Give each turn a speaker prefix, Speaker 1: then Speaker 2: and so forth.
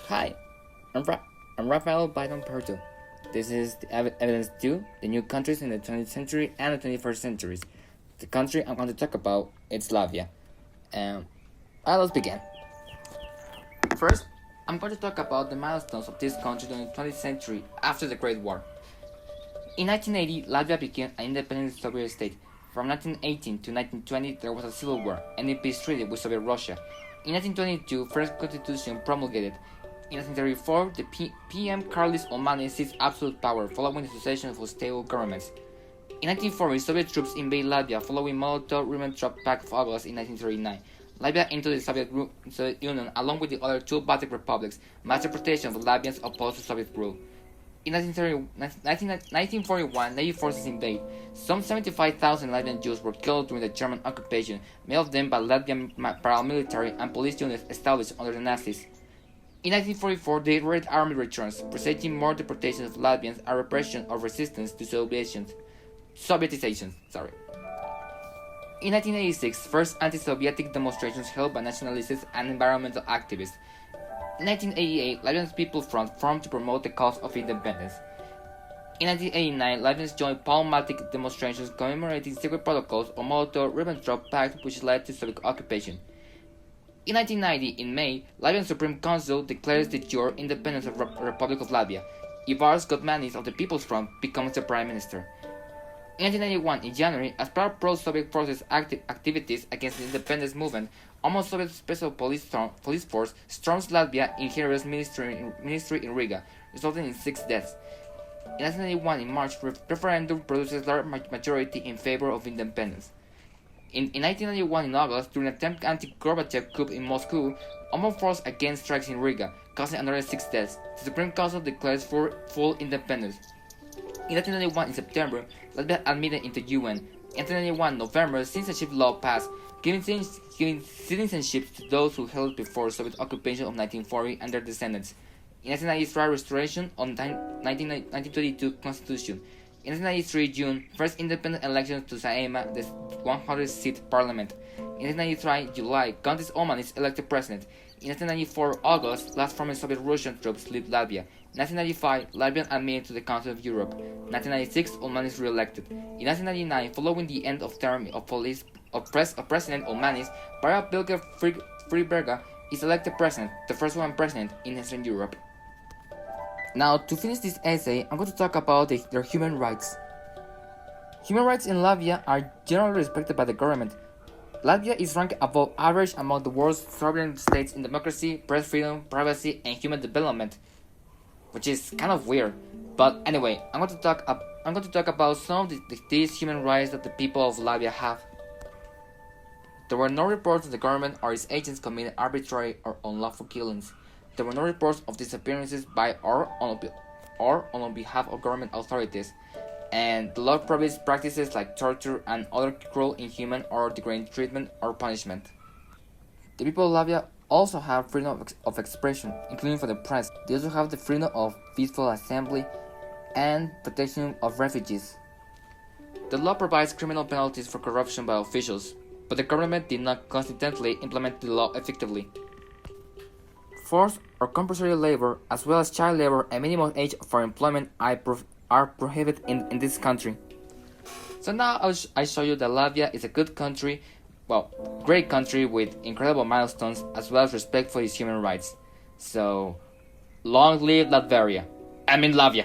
Speaker 1: Hi, I'm Rafael Biden Perto. This is the Evidence 2, the new countries in the 20th century and the 21st centuries. The country I'm going to talk about is Latvia. Let's begin. First, I'm going to talk about the milestones of this country during the 20th century after the Great War. In 1980, Latvia became an independent Soviet state. From 1918 to 1920, there was a civil war and a peace treaty with Soviet Russia. In 1922, first constitution promulgated. In 1934, the PM Karlis Ulmanis seized absolute power following the cessation of stable governments. In 1940, Soviet troops invade Latvia following Molotov-Ribbentrop Pact of August in 1939. Latvia entered the Soviet Union along with the other two Baltic republics, mass deportation of Latvians opposed to Soviet rule. In 1941, Navy forces invade. Some 75,000 Latvian Jews were killed during the German occupation, many of them by Latvian paramilitary and police units established under the Nazis. In 1944, the Red Army returns, presenting more deportations of Latvians and repression of resistance to Sovietization. In 1986, first anti-Sovietic demonstrations held by nationalists and environmental activists. In 1988, Latvian People's Front formed to promote the cause of independence. In 1989, Latvians joined problematic demonstrations commemorating secret protocols of Molotov-Ribbentrop Pact, which led to Soviet occupation. In 1990, in May, Latvian Supreme Council declares de jure independence of the Republic of Latvia. Ivars Godmanis of the People's Front becomes the Prime Minister. In 1991, in January, as part of pro-Soviet forces' activities against the independence movement, almost Soviet Special Police Force storms Latvia in Heroes Ministry in Riga, resulting in 6 deaths. In 1991, in March, referendum produces large majority in favor of independence. In 1991, in August, during an attempted anti-Gorbachev coup in Moscow, armed force again strikes in Riga, causing another 6 deaths. The Supreme Council declares full independence. In 1991, in September, Latvia admitted into UN. In 1991, November, citizenship law passed, giving citizenship to those who held before Soviet occupation of 1940 and their descendants. In 1993, restoration of 1922 Constitution. In 1993 June, first independent elections to Saeima, the 100-seat parliament. In 1993 July, Countess Oman is elected president. In 1994 August, last former Soviet Russian troops leave Latvia. In 1995, Latvian admitted to the Council of Europe. In 1996, Ulmanis re-elected. In 1999, following the end of term of President Ulmanis, Para Bilge Friberga is elected president, the first woman president in Eastern Europe. Now, to finish this essay, I'm going to talk about their human rights. Human rights in Latvia are generally respected by the government. Latvia is ranked above average among the world's sovereign states in democracy, press freedom, privacy, and human development, which is kind of weird. But anyway, I'm going to talk about some of these human rights that the people of Latvia have. There were no reports that the government or its agents committed arbitrary or unlawful killings. There were no reports of disappearances by or on behalf of government authorities, and the law prohibits practices like torture and other cruel, inhuman, or degrading treatment or punishment. The people of Latvia also have freedom of expression, including for the press. They also have the freedom of peaceful assembly and protection of refugees. The law provides criminal penalties for corruption by officials, but the government did not consistently implement the law effectively. Forced or compulsory labor, as well as child labor and minimum age for employment are prohibited in this country. So now I show you that Latvia is a good country, great country with incredible milestones as well as respect for its human rights. So, long live Latvia. I mean Latvia.